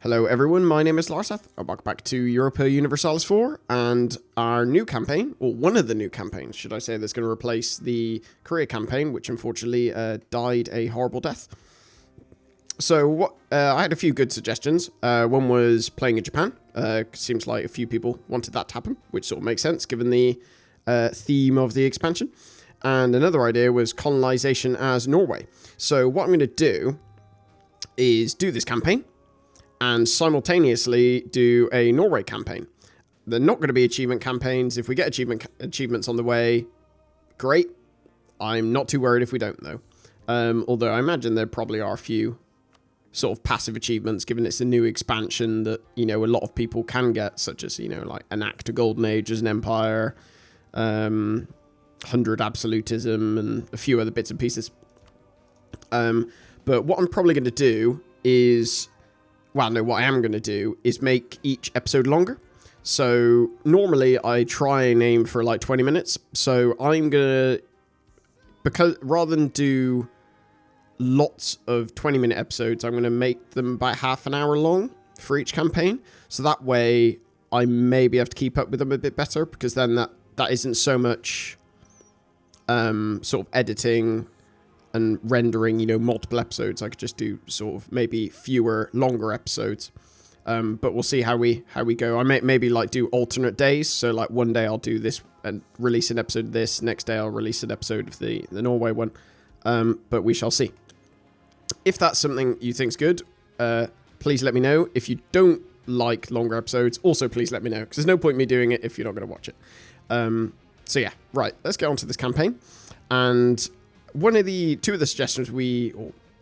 Hello everyone, my name is Larseth, and welcome back to Europa Universalis 4, and our new campaign, or one of the new campaigns, should I say, that's going to replace the Korea campaign, which unfortunately died a horrible death. So I had a few good suggestions. One was playing in Japan. Seems like a few people wanted that to happen, which sort of makes sense given the theme of the expansion. And another idea was colonization as Norway. So what I'm going to do is do this campaign and simultaneously do a Norway campaign. They're not going to be achievement campaigns. If we get achievements on the way, great. I'm not too worried if we don't, though. Although I imagine there probably are a few sort of passive achievements, given it's a new expansion that, you know, a lot of people can get, such as, you know, like enact a golden age as an empire, 100 absolutism, and a few other bits and pieces. But what I'm probably going to do is... Well, no, what I am going to do is make each episode longer. So normally I try and aim for like 20 minutes. So I'm going to, because rather than do lots of 20-minute episodes, I'm going to make them about half an hour long for each campaign. So that way I maybe have to keep up with them a bit better, because then that isn't so much sort of editing and rendering, you know, multiple episodes. I could just do sort of maybe fewer, longer episodes. But we'll see how we go. I may maybe like do alternate days. So like one day I'll do this and release an episode of this. Next day I'll release an episode of the Norway one. But we shall see. If that's something you think's good, please let me know. If you don't like longer episodes, also please let me know, because there's no point in me doing it if you're not going to watch it. So yeah, right. Let's get on to this campaign. And two of the suggestions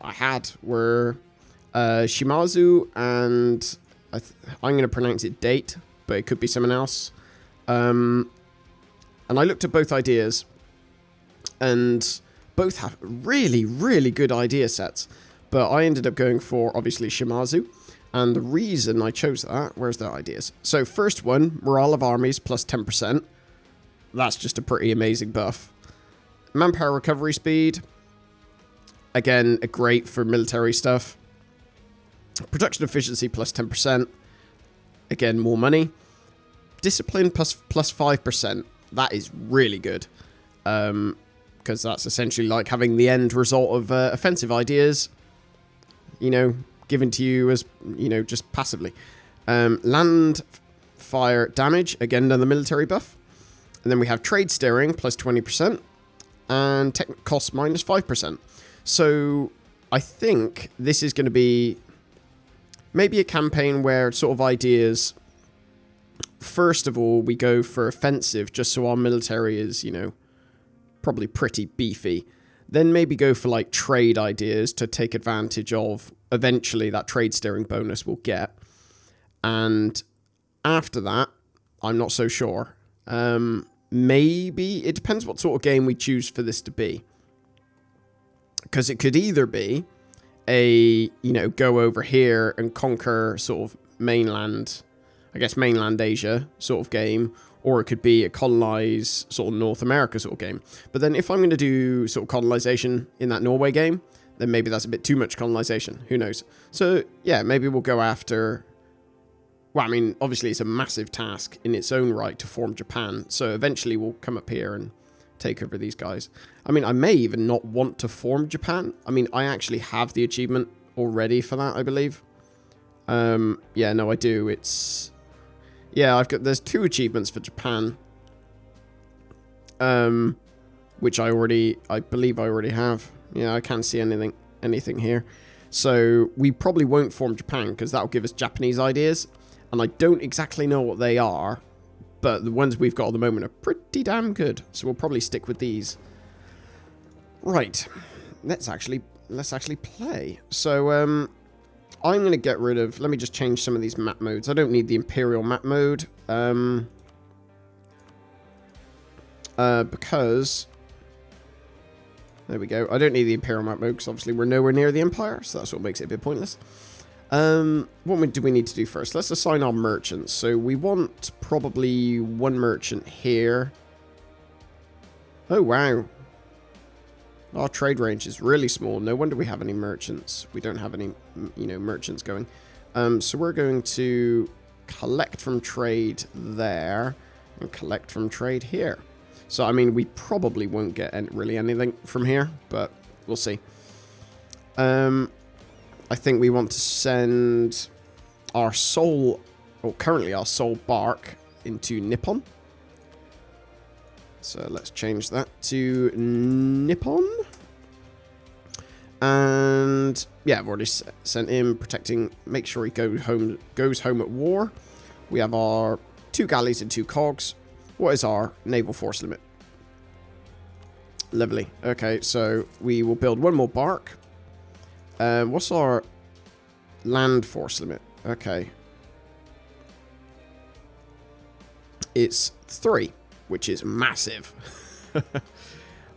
I had were Shimazu and I'm going to pronounce it Date, but it could be someone else. And I looked at both ideas, and both have really, really good idea sets. But I ended up going for, obviously, Shimazu. And the reason I chose that, where's their ideas? So first one, morale of armies plus 10%. That's just a pretty amazing buff. Manpower recovery speed, again, great for military stuff. Production efficiency plus 10%, again, more money. Discipline plus 5%, that is really good, because that's essentially like having the end result of offensive ideas, you know, given to you as, you know, just passively. Land fire damage, again, another military buff. And then we have trade steering plus 20%. And tech cost minus 5%. So I think this is going to be maybe a campaign where sort of ideas, first of all, we go for offensive, just so our military is, you know, probably pretty beefy. Then maybe go for like trade ideas to take advantage of eventually that trade steering bonus we'll get. And after that, I'm not so sure. Maybe, it depends what sort of game we choose for this to be. Because it could either be a, you know, go over here and conquer sort of mainland Asia sort of game, or it could be a colonize sort of North America sort of game. But then if I'm going to do sort of colonization in that Norway game, then maybe that's a bit too much colonization. Who knows? So, yeah, maybe we'll go after... Well, I mean, obviously it's a massive task in its own right to form Japan, so eventually we'll come up here and take over these guys. I mean, I may even not want to form Japan. I mean, I actually have the achievement already for that, I believe. Yeah, no, I do. It's... Yeah, there's 2 achievements for Japan. Which I believe I already have. Yeah, I can't see anything here. So we probably won't form Japan, because that'll give us Japanese ideas. And I don't exactly know what they are, but the ones we've got at the moment are pretty damn good. So we'll probably stick with these. Right. Let's actually play. So I'm going to get rid of... Let me just change some of these map modes. I don't need the Imperial map mode. Because... There we go. I don't need the Imperial map mode because obviously we're nowhere near the Empire. So that's what makes it a bit pointless. What do we need to do first? Let's assign our merchants. So we want probably 1 merchant here. Oh, wow. Our trade range is really small. No wonder we have any merchants. We don't have any, you know, merchants going. So we're going to collect from trade there and collect from trade here. So, I mean, we probably won't get really anything from here, but we'll see. I think we want to send our soul, or currently our soul bark, into Nippon. So let's change that to Nippon. And yeah, I've already sent him, protecting, make sure he goes home at war. We have our 2 galleys and 2 cogs. What is our naval force limit? Lovely. Okay, so we will build 1 more bark. What's our land force limit? Okay. It's 3, which is massive.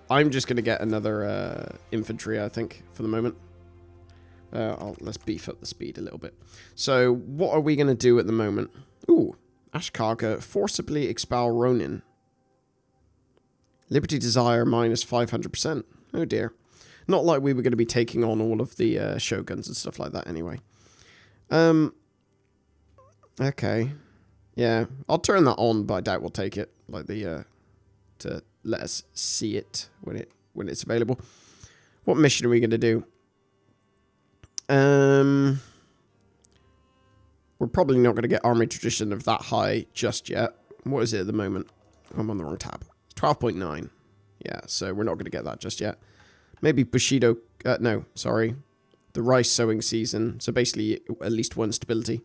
I'm just going to get another infantry, I think, for the moment. Let's beef up the speed a little bit. So, what are we going to do at the moment? Ooh, Ashikaga, forcibly expel Ronin. Liberty Desire minus 500%. Oh dear. Not like we were going to be taking on all of the shoguns and stuff like that anyway. Okay. Yeah, I'll turn that on, but I doubt we'll take it. Like the to let us see it when it's available. What mission are we going to do? We're probably not going to get army tradition of that high just yet. What is it at the moment? I'm on the wrong tab. 12.9. Yeah, so we're not going to get that just yet. Maybe Bushido. No, sorry. The rice sowing season. So basically, at least 1 stability.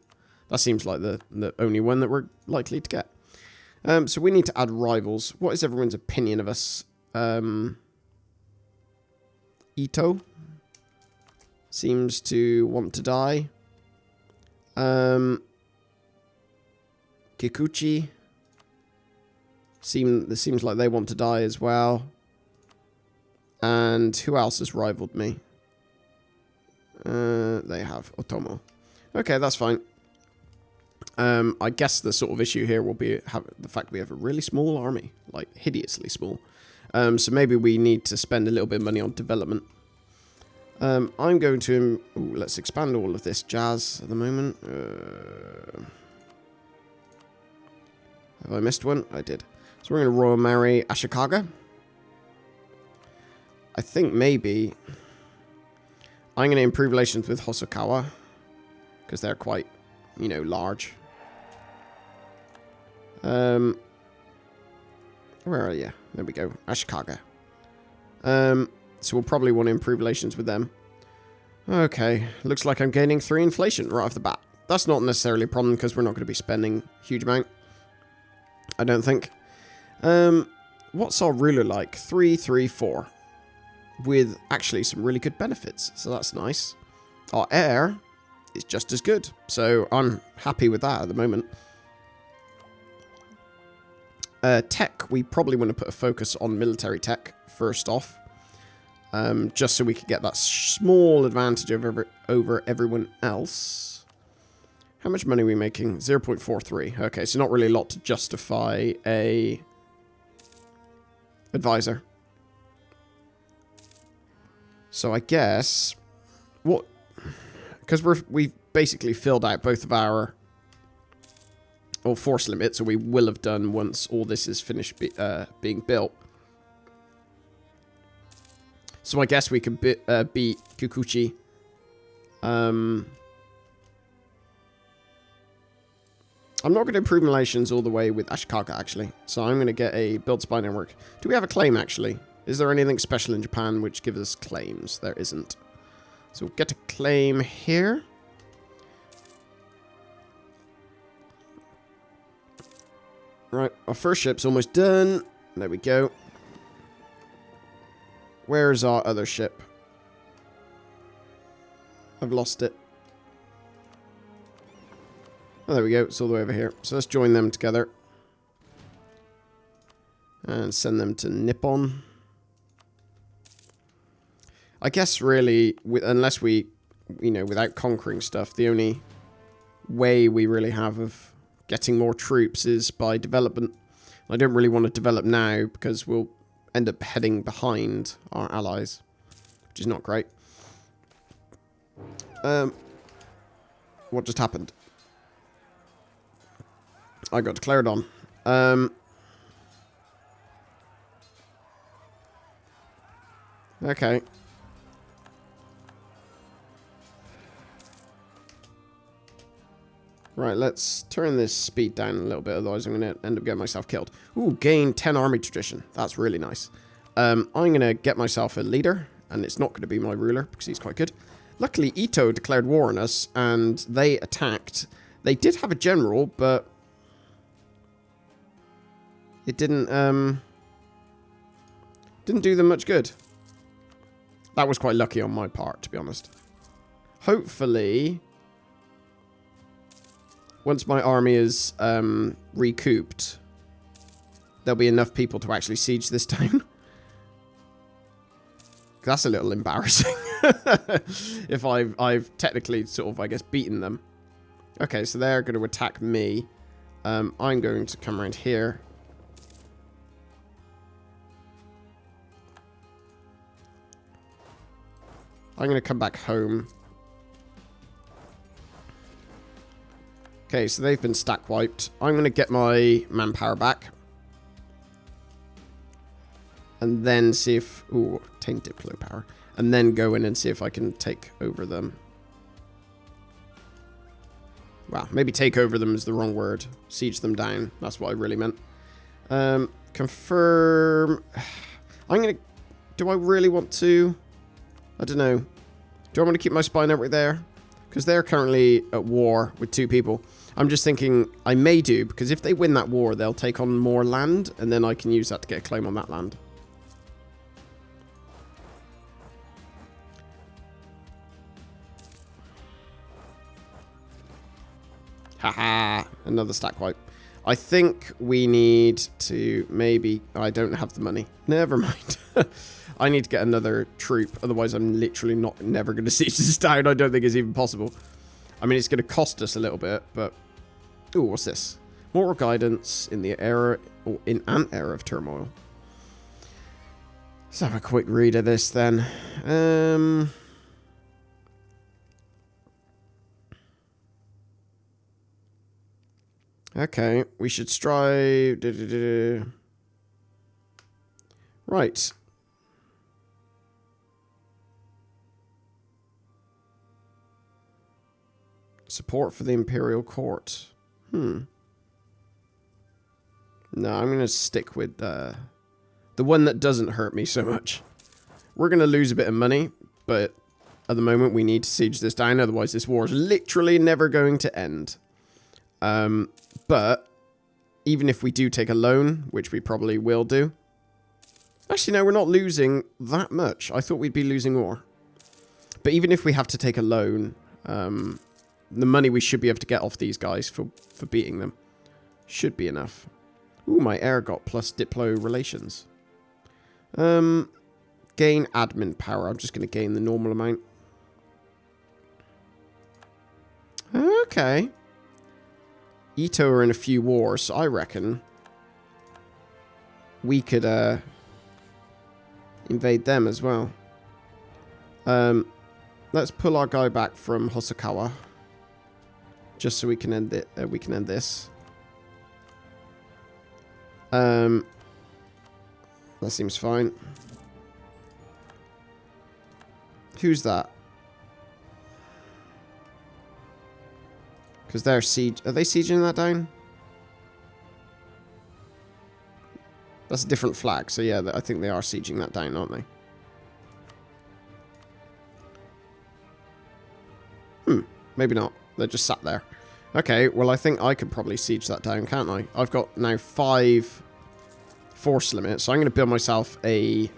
That seems like the only one that we're likely to get. So we need to add rivals. What is everyone's opinion of us? Ito seems to want to die. Kikuchi seems like they want to die as well. And who else has rivaled me? They have Otomo. Okay, that's fine. I guess the sort of issue here will be the fact we have a really small army, like hideously small. So maybe we need to spend a little bit of money on development. I'm going to... Ooh, let's expand all of this jazz at the moment. Have I missed one? I did. So we're going to royal marry Ashikaga. I think maybe I'm going to improve relations with Hosokawa, because they're quite, you know, large. Where are you? There we go. Ashikaga. So we'll probably want to improve relations with them. Okay. Looks like I'm gaining 3 inflation right off the bat. That's not necessarily a problem because we're not going to be spending a huge amount. I don't think. What's our ruler like? 3, 3, 4. With actually some really good benefits. So that's nice. Our heir is just as good. So I'm happy with that at the moment. Tech, we probably want to put a focus on military tech first off. Just so we could get that small advantage over everyone else. How much money are we making? 0.43. Okay, so not really a lot to justify a advisor. So I guess what, because we've basically filled out both of our force limits, or we will have done once all this is finished being built. So I guess we can beat Kikuchi. I'm not going to improve relations all the way with Ashikaga, actually. So I'm going to get a build spy network. Do we have a claim, actually? Is there anything special in Japan which gives us claims? There isn't. So we'll get a claim here. Right, our first ship's almost done. There we go. Where's our other ship? I've lost it. Oh, there we go. It's all the way over here. So let's join them together. And send them to Nippon. I guess really, unless we, you know, without conquering stuff, the only way we really have of getting more troops is by development. I don't really want to develop now because we'll end up heading behind our allies, which is not great. What just happened? I got declared on. Okay. Right, let's turn this speed down a little bit, otherwise I'm going to end up getting myself killed. Ooh, gain 10 army tradition. That's really nice. I'm going to get myself a leader, and it's not going to be my ruler, because he's quite good. Luckily, Ito declared war on us, and they attacked. They did have a general, but it didn't do them much good. That was quite lucky on my part, to be honest. Hopefully, once my army is recouped, there'll be enough people to actually siege this town. That's a little embarrassing. If I've technically sort of, I guess, beaten them. Okay, so they're going to attack me. I'm going to come around here. I'm going to come back home. Okay, so they've been stack wiped. I'm going to get my manpower back. And then see if... Ooh, tainted diplo power. And then go in and see if I can take over them. Wow, maybe take over them is the wrong word. Siege them down. That's what I really meant. Confirm... I'm going to... Do I really want to... I don't know. Do I want to keep my spy network there? Because they're currently at war with 2 people. I'm just thinking I may do, because if they win that war, they'll take on more land, and then I can use that to get a claim on that land. Haha, another stack wipe. I think we need to maybe... I don't have the money. Never mind. I need to get another troop, otherwise I'm literally never going to siege this town. I don't think it's even possible. I mean, it's going to cost us a little bit, but... Ooh, what's this? Moral guidance in the era... Or in an era of turmoil. Let's have a quick read of this, then. Okay, we should strive... Right. Support for the Imperial Court. No, I'm going to stick with the one that doesn't hurt me so much. We're going to lose a bit of money, but at the moment we need to siege this down, otherwise this war is literally never going to end. But even if we do take a loan, which we probably will do... Actually, no, we're not losing that much. I thought we'd be losing more. But even if we have to take a loan... the money we should be able to get off these guys for beating them should be enough. Ooh, my heir got plus Diplo relations. Gain admin power. I'm just going to gain the normal amount. Okay. Ito are in a few wars, so I reckon we could invade them as well. Let's pull our guy back from Hosokawa. Just so we can end it. We can end this. That seems fine. Who's that? Because they're siege. Are they sieging that down? That's a different flag. So yeah, I think they are sieging that down, aren't they? Maybe not. They're just sat there. Okay, well, I think I could probably siege that down, can't I? I've got now 5 force limit, so I'm going to build myself a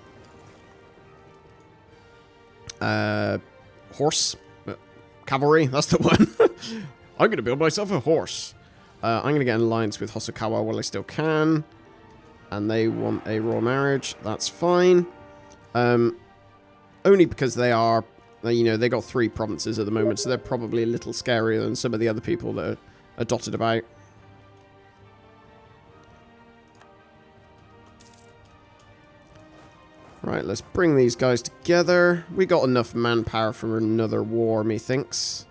horse. Cavalry, that's the one. I'm going to build myself a horse. I'm going to get an alliance with Hosokawa while I still can. And they want a royal marriage. That's fine. Only because they are... You know, they got 3 provinces at the moment, so they're probably a little scarier than some of the other people that are dotted about. Right, let's bring these guys together. We got enough manpower for another war, methinks.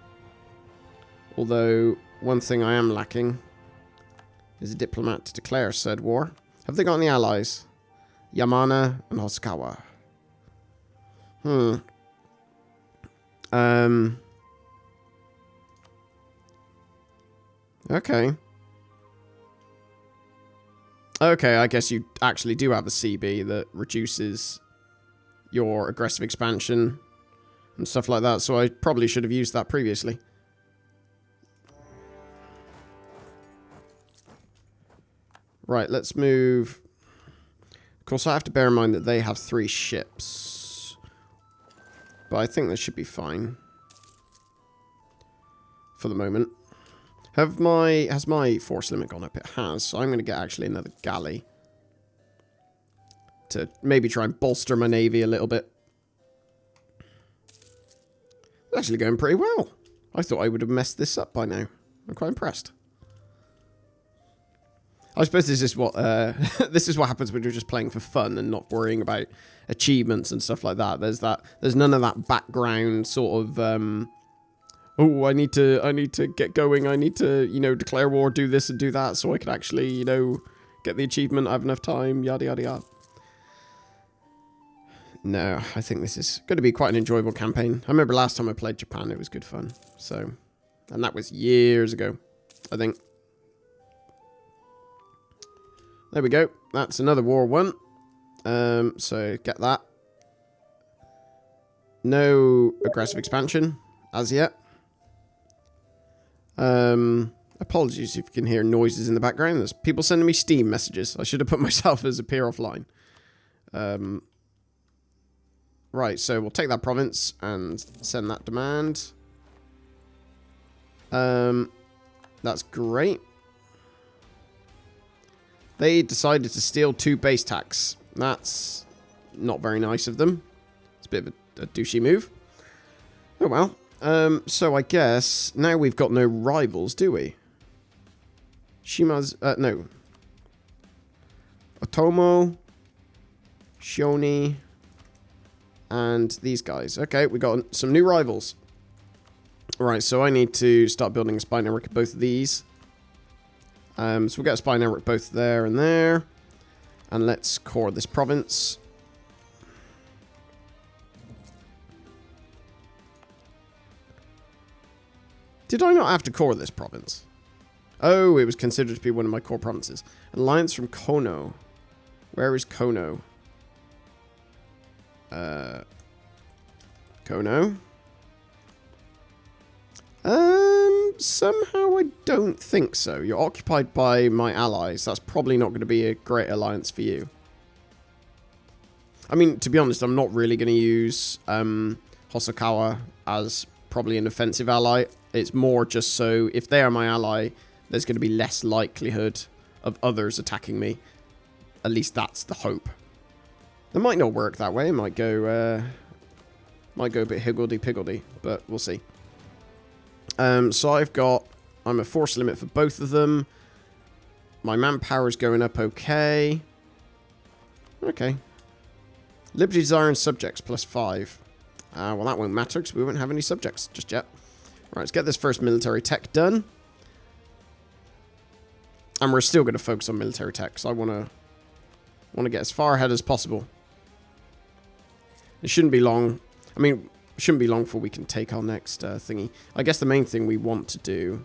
Although, one thing I am lacking is a diplomat to declare said war. Have they got any allies? Yamana and Hosokawa. Okay. Okay, I guess you actually do have a CB that reduces your aggressive expansion and stuff like that, so I probably should have used that previously. Right, let's move. Of course, I have to bear in mind that they have 3 ships. But I think this should be fine. For the moment. Has my force limit gone up? It has, so I'm going to get actually another galley. To maybe try and bolster my navy a little bit. It's actually going pretty well. I thought I would have messed this up by now. I'm quite impressed. I suppose this is what this is what happens when you're just playing for fun and not worrying about achievements and stuff like that. There's none of that background sort of oh, I need to get going. I need to, you know, declare war, do this and do that so I can actually, you know, get the achievement. I have enough time, yada yada yada. No, I think this is going to be quite an enjoyable campaign. I remember last time I played Japan, it was good fun. So, and that was years ago, I think. There we go. That's another war won. So get that. No aggressive expansion as yet. Apologies if you can hear noises in the background. There's people sending me Steam messages. I should have put myself as appear offline. Right, so we'll take that province and send that demand. That's great. They decided to steal 2 base tax. That's not very nice of them. It's a bit of a douchey move. Oh well. So I guess now we've got no rivals, do we? Shimazu, no. Otomo, Shoni, and these guys. Okay, we got some new rivals. Right, so I need to start building a spy network of both of these. So we'll get a spy network both there and there. And let's core this province. Did I not have to core this province? Oh, it was considered to be one of my core provinces. Alliance from Kono. Where is Kono? Kono? Somehow I don't think so. You're occupied by my allies. That's probably not going to be a great alliance for you. I mean, to be honest, I'm not really going to use Hosokawa as probably an offensive ally. It's more just so if they are my ally, there's going to be less likelihood of others attacking me. At least that's the hope. It might not work that way. It might go a bit higgledy-piggledy, but we'll see. So I'm a force limit for both of them. My manpower is going up okay. Okay. Liberty Desire and subjects +5. Well, that won't matter because we won't have any subjects just yet. Right, let's get this first military tech done. And we're still going to focus on military tech because I want to get as far ahead as possible. It shouldn't be long. I mean, it shouldn't be long before we can take our next thingy. I guess the main thing we want to do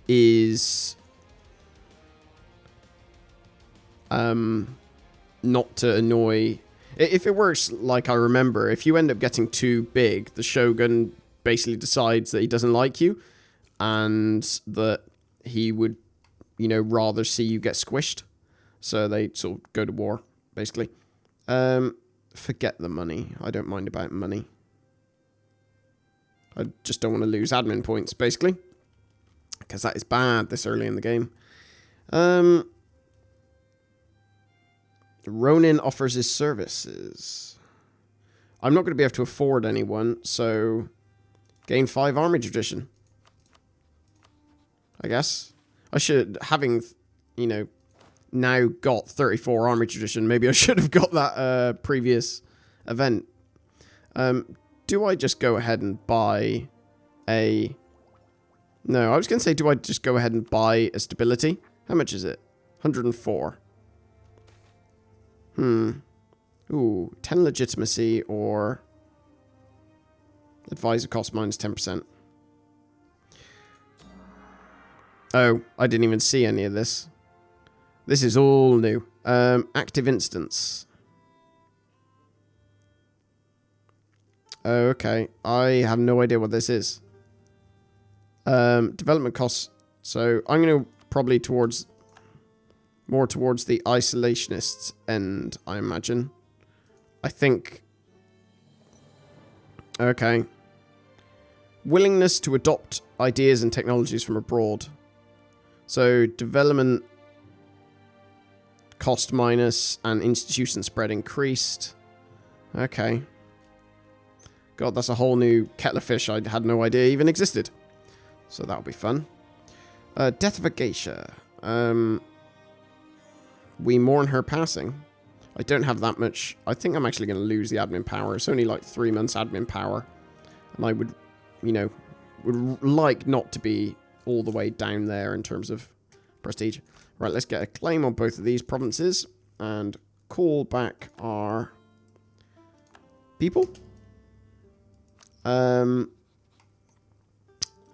is not to annoy. If it works like I remember, if you end up getting too big, the Shogun basically decides that he doesn't like you and that he would, you know, rather see you get squished. So they sort of go to war, basically. Forget the money. I don't mind about money. I just don't want to lose admin points, basically. Because that is bad this early in the game. Ronin offers his services. I'm not going to be able to afford anyone, so gain 5 army tradition. I guess. I should, having, you know, now got 34 army tradition, maybe I should have got that previous event. Do I just go ahead and buy a... No, I was going to say, do I just go ahead and buy a stability? How much is it? 104. Ooh, 10 legitimacy or advisor cost minus 10%. Oh, I didn't even see any of this. This is all new. Active instance. Oh, okay. I have no idea what this is. Development costs. So I'm going to probably more towards the isolationists end, I imagine. I think. Okay. Willingness to adopt ideas and technologies from abroad. So development cost minus and institution spread increased. Okay. God, that's a whole new kettle of fish I had no idea even existed. So that'll be fun. Death of a geisha. We mourn her passing. I don't have that much. I think I'm actually going to lose the admin power. It's only like 3 months admin power. And I would, you know, would like not to be all the way down there in terms of prestige. Right, let's get a claim on both of these provinces and call back our people. I'm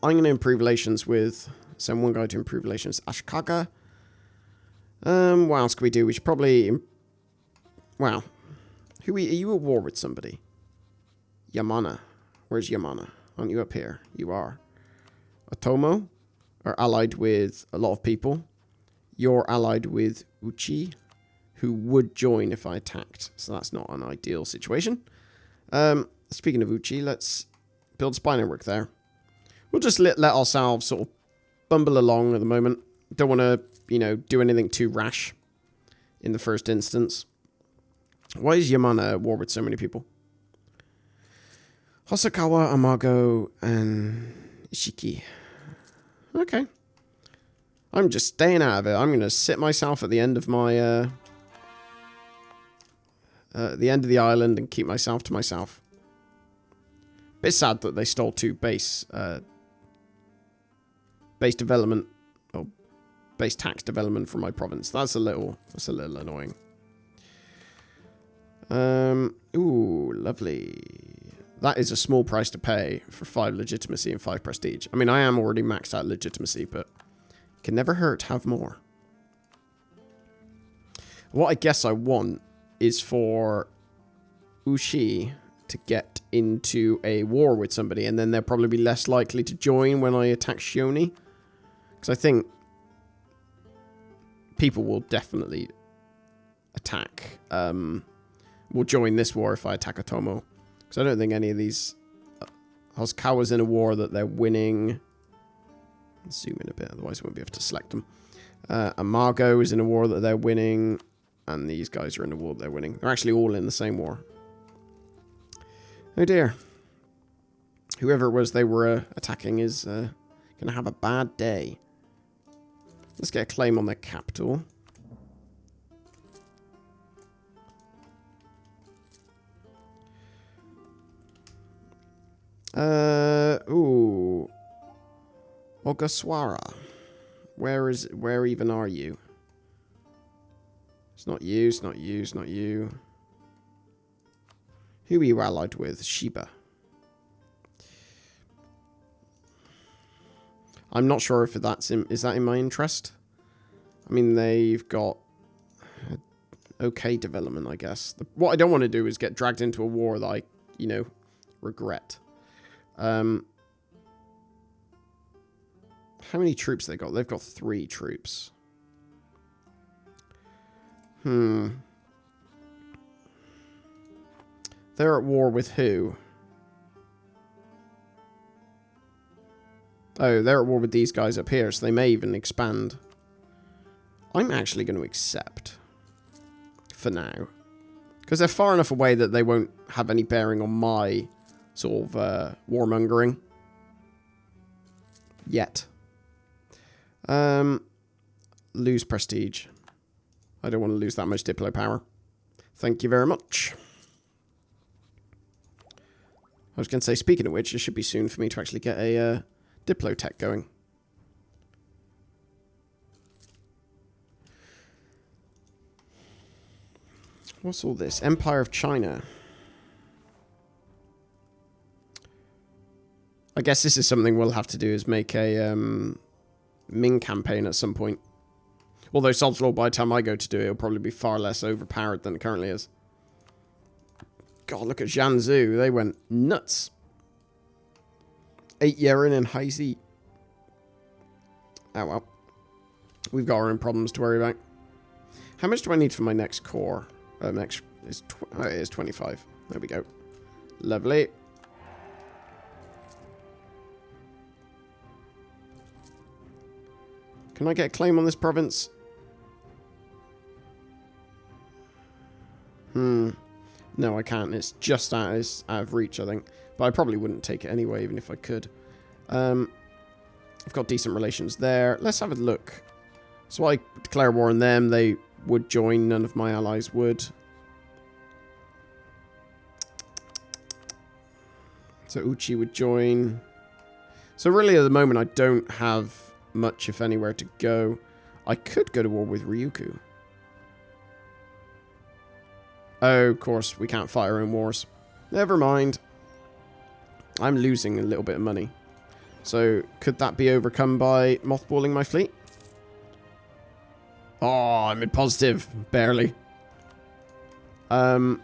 going to improve relations with... Send one guy to improve relations. Ashikaga. What else can we do? We should probably... Wow. Are you at war with somebody? Yamana. Where's Yamana? Aren't you up here? You are. Otomo are allied with a lot of people. You're allied with Uchi, who would join if I attacked. So that's not an ideal situation. Speaking of Uchi, let's build spy network there. We'll just let ourselves sort of bumble along at the moment. Don't want to, you know, do anything too rash in the first instance. Why is Yamana at war with so many people? Hosokawa, Amago, and Ishiki. Okay. I'm just staying out of it. I'm going to sit myself at the end of my... the end of the island and keep myself to myself. Bit sad that they stole 2 base development or base tax development from my province. That's a little annoying. Ooh, lovely. That is a small price to pay for 5 legitimacy and 5 prestige. I mean, I am already maxed out legitimacy, but it can never hurt to have more. What I guess I want is for Uchi to get into a war with somebody, and then they'll probably be less likely to join when I attack Shioni. Because I think people will definitely attack. Will join this war if I attack Otomo. Because I don't think any of these... Hosokawa's in a war that they're winning. Let's zoom in a bit, otherwise I won't be able to select them. Amago is in a war that they're winning. And these guys are in a war that they're winning. They're actually all in the same war. Oh dear. Whoever it was they were attacking is going to have a bad day. Let's get a claim on their capital. Ooh. Ogasawara. Where even are you? It's not you, it's not you, it's not you. Who are you allied with? Shiba. I'm not sure if that's is that in my interest? I mean, they've got okay development, I guess. What I don't want to do is get dragged into a war that I, you know, regret. How many troops they got? They've got 3 troops. They're at war with who? Oh, they're at war with these guys up here, so they may even expand. I'm actually going to accept. For now. Because they're far enough away that they won't have any bearing on my sort of warmongering. Yet. Lose prestige. I don't want to lose that much Diplo power. Thank you very much. I was going to say, speaking of which, it should be soon for me to actually get a Diplotech going. What's all this? Empire of China. I guess this is something we'll have to do, is make a Ming campaign at some point. Although, sod's law, by the time I go to do it, it'll probably be far less overpowered than it currently is. God, look at Jiangsu. They went nuts. 8 Yeren and Heisei. Oh, well. We've got our own problems to worry about. How much do I need for my next core? Next is it is 25. There we go. Lovely. Can I get a claim on this province? No, I can't. It's just out of reach, I think. But I probably wouldn't take it anyway, even if I could. I've got decent relations there. Let's have a look. So I declare war on them. They would join. None of my allies would. So Uchi would join. So really, at the moment, I don't have much, if anywhere, to go. I could go to war with Ryukyu. Oh, of course, we can't fight our own wars. Never mind. I'm losing a little bit of money. So, could that be overcome by mothballing my fleet? Oh, I'm in positive. Barely. So,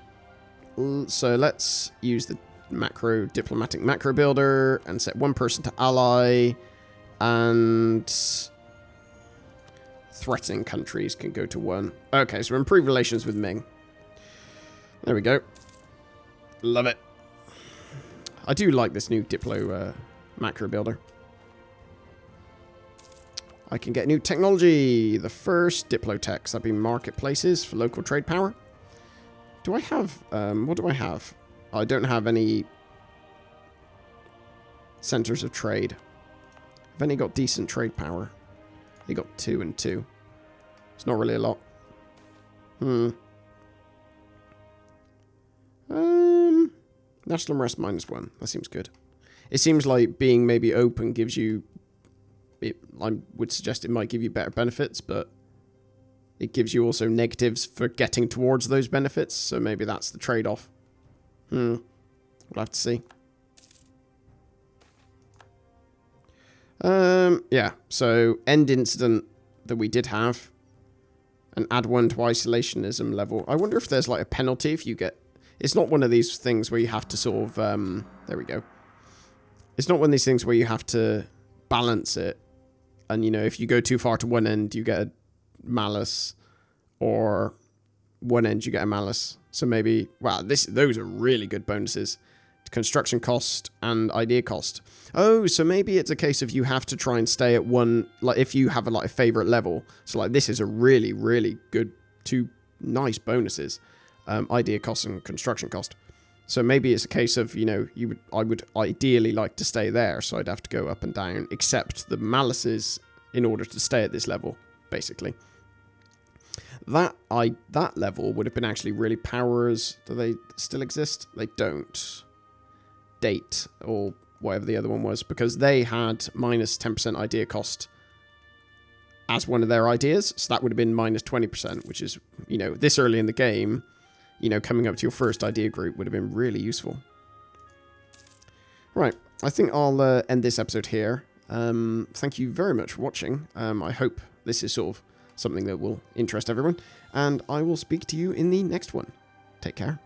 let's use the diplomatic macro builder and set one person to ally. And threatening countries can go to 1. Okay, so improve relations with Ming. There we go. Love it. I do like this new Diplo macro builder. I can get new technology. The first Diplotechs. That'd be marketplaces for local trade power. Do I have... what do I have? I don't have any centers of trade. I've only got decent trade power. They got 2 and 2. It's not really a lot. National unrest -1. That seems good. It seems like being maybe open gives you... I would suggest it might give you better benefits, but it gives you also negatives for getting towards those benefits. So maybe that's the trade-off. We'll have to see. Yeah. So end incident that we did have, and add 1 to isolationism level. I wonder if there's like a penalty if you get... It's not one of these things where you have to sort of... there we go. It's not one of these things where you have to balance it. And, you know, if you go too far to one end, you get a malus. Or one end, you get a malus. So maybe... Wow, those are really good bonuses. Construction cost and idea cost. Oh, so maybe it's a case of you have to try and stay at 1... Like, if you have a favorite level. So, like, this is a really, really good... 2 nice bonuses. Idea cost and construction cost. So maybe it's a case of, you know, I would ideally like to stay there, so I'd have to go up and down, accept the malices in order to stay at this level, basically. That level would have been actually really powers. Do they still exist? They don't. Date, or whatever the other one was, because they had minus 10% idea cost as one of their ideas, so that would have been minus 20%, which is, you know, this early in the game... You know, coming up to your first idea group would have been really useful. Right, I think I'll end this episode here. Thank you very much for watching. I hope this is sort of something that will interest everyone. And I will speak to you in the next one. Take care.